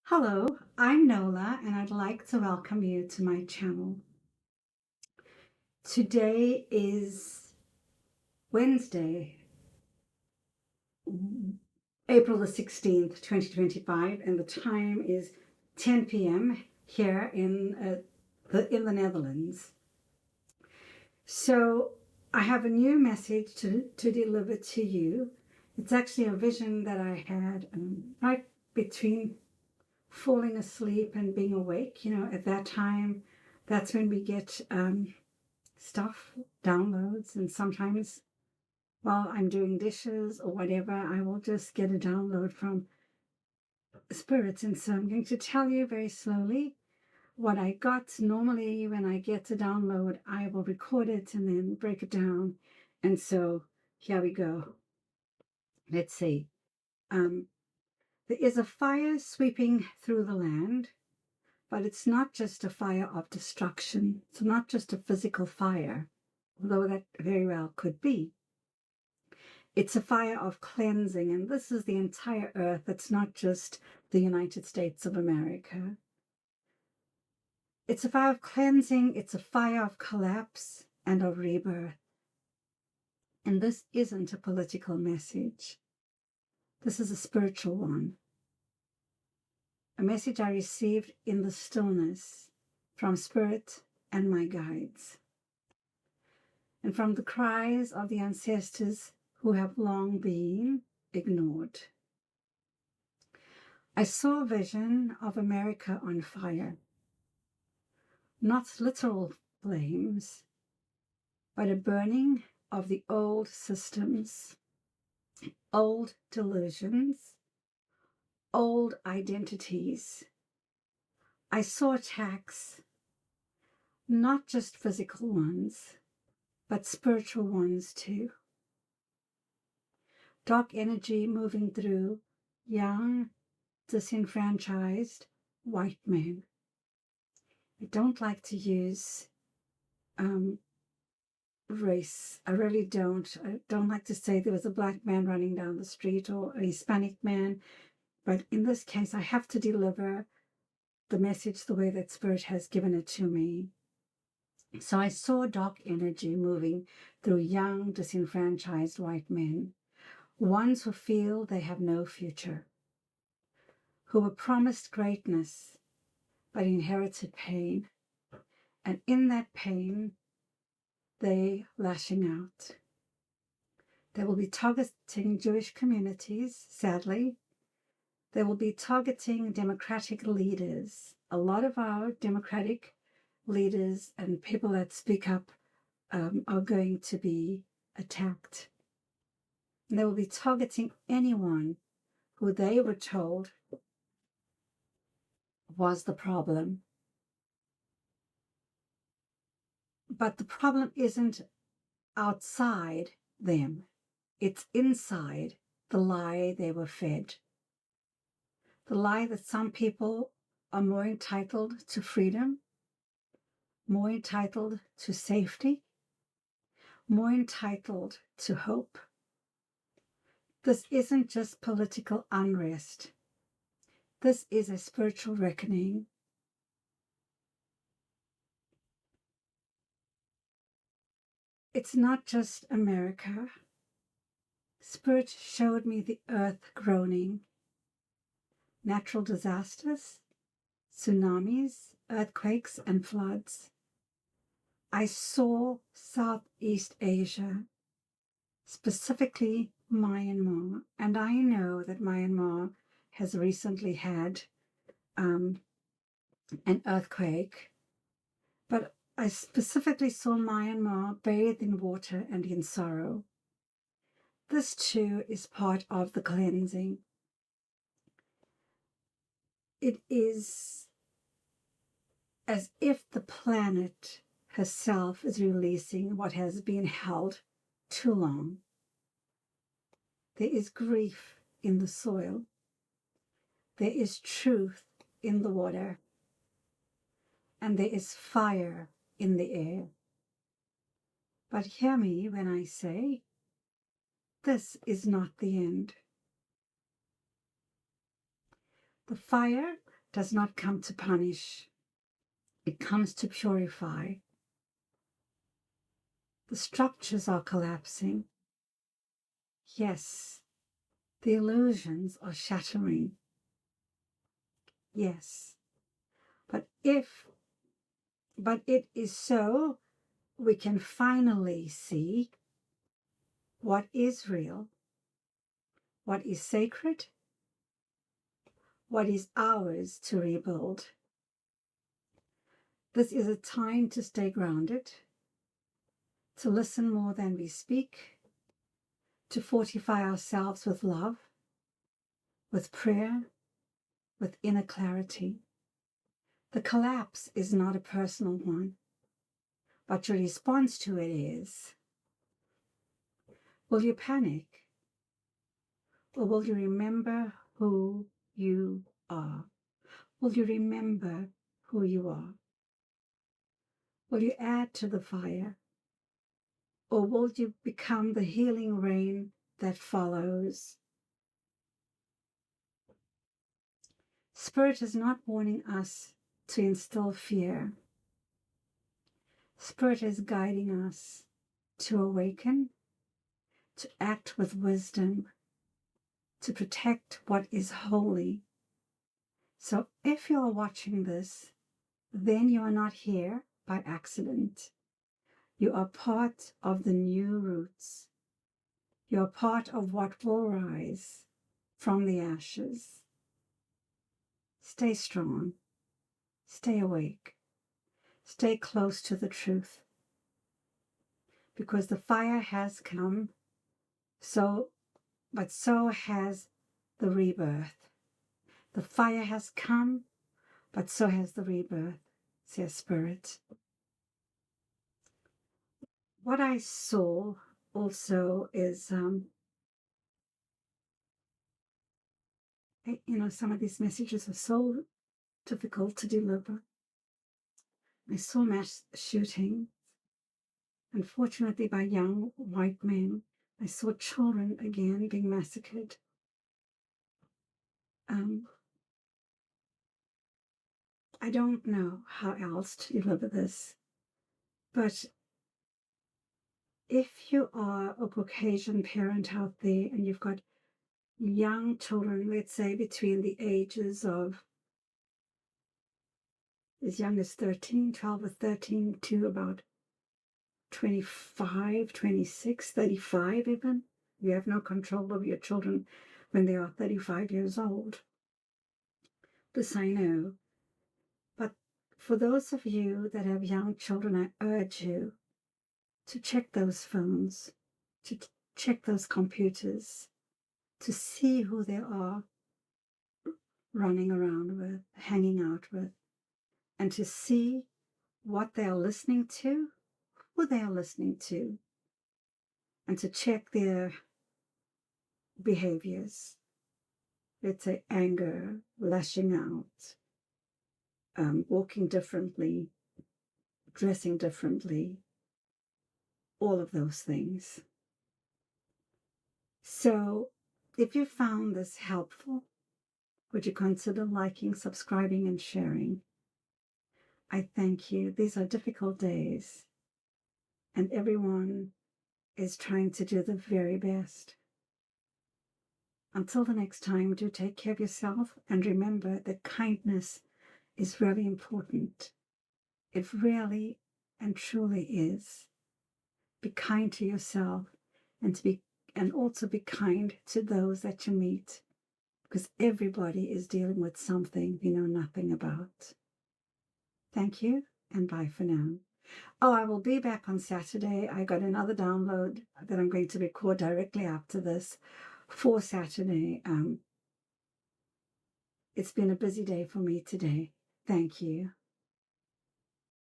Hello, I'm Nola, and I'd like to welcome you to my channel. Today is Wednesday, April the 16th, 2025, and the time is 10 p.m. here in the Netherlands. So I have a new message to deliver to you. It's actually a vision that I had right between falling asleep and being awake. At that time, that's when we get stuff, downloads, and sometimes while I'm doing dishes or whatever, I will just get a download from spirits. And so I'm going to tell you very slowly what I got. Normally, when I get a download, I will record it and then break it down. And so here we go. Let's see. There is a fire sweeping through the land. But it's not just a fire of destruction. It's not just a physical fire, although that very well could be. It's a fire of cleansing, and this is the entire earth. It's not just the United States of America. It's a fire of cleansing. It's a fire of collapse and of rebirth. And this isn't a political message. This is a spiritual one. A message I received in the stillness from Spirit and my guides, and from the cries of the ancestors who have long been ignored. I saw a vision of America on fire, not literal flames, but a burning of the old systems, old delusions, old identities. I saw attacks, not just physical ones, but spiritual ones too. Dark energy moving through young, disenfranchised white men. I don't like to use race. I really don't. I don't like to say there was a black man running down the street or a Hispanic man. But in this case, I have to deliver the message the way that Spirit has given it to me. So I saw dark energy moving through young, disenfranchised white men, ones who feel they have no future, who were promised greatness but inherited pain. And in that pain, they lashing out. They will be targeting Jewish communities, sadly. They will be targeting democratic leaders. A lot of our democratic leaders and people that speak up are going to be attacked. And they will be targeting anyone who they were told was the problem. But the problem isn't outside them. It's inside the lie they were fed. The lie that some people are more entitled to freedom, more entitled to safety, more entitled to hope. This isn't just political unrest. This is a spiritual reckoning. It's not just America. Spirit showed me the earth groaning. Natural disasters, tsunamis, earthquakes, and floods. I saw Southeast Asia, specifically Myanmar, and I know that Myanmar has recently had an earthquake, but I specifically saw Myanmar bathed in water and in sorrow. This too is part of the cleansing. It is as if the planet herself is releasing what has been held too long. There is grief in the soil. There is truth in the water. And there is fire in the air. But hear me when I say, this is not the end. The fire does not come to punish. It comes to purify. The structures are collapsing. Yes, the illusions are shattering. Yes, but it is so we can finally see what is real, what is sacred, what is ours to rebuild. This is a time to stay grounded, to listen more than we speak, to fortify ourselves with love, with prayer, with inner clarity. The collapse is not a personal one, but your response to it is. Will you panic? Or will you remember who you are? Will you remember who you are? Will you add to the fire? Or will you become the healing rain that follows? Spirit is not warning us to instill fear. Spirit is guiding us to awaken, to act with wisdom, to protect what is holy. So if you are watching this, then you are not here by accident. You are part of the new roots. You are part of what will rise from the ashes. Stay strong. Stay awake. Stay close to the truth. Because the fire has come, but so has the rebirth. The fire has come, but so has the rebirth, says Spirit. What I saw also is, some of these messages are so difficult to deliver. I saw mass shooting, unfortunately by young white men. I saw children again being massacred. I don't know how else to deliver this, but if you are a Caucasian parent out there and you've got young children, let's say between the ages of as young as 12 or 13 to about 25, 26, 35 even. You have no control over your children when they are 35 years old. This I know. But for those of you that have young children, I urge you to check those phones, to check those computers, to see who they are running around with, hanging out with, and to see what they are listening to, who they are listening to, and to check their behaviors. Let's say anger, lashing out, walking differently, dressing differently, all of those things. So if you found this helpful, would you consider liking, subscribing, and sharing? I thank you. These are difficult days, and everyone is trying to do the very best. Until the next time, do take care of yourself, and remember that kindness is really important. It really and truly is. Be kind to yourself, and also be kind to those that you meet, because everybody is dealing with something we know nothing about. Thank you, and bye for now. Oh, I will be back on Saturday. I got another download that I'm going to record directly after this for Saturday. It's been a busy day for me today. Thank you.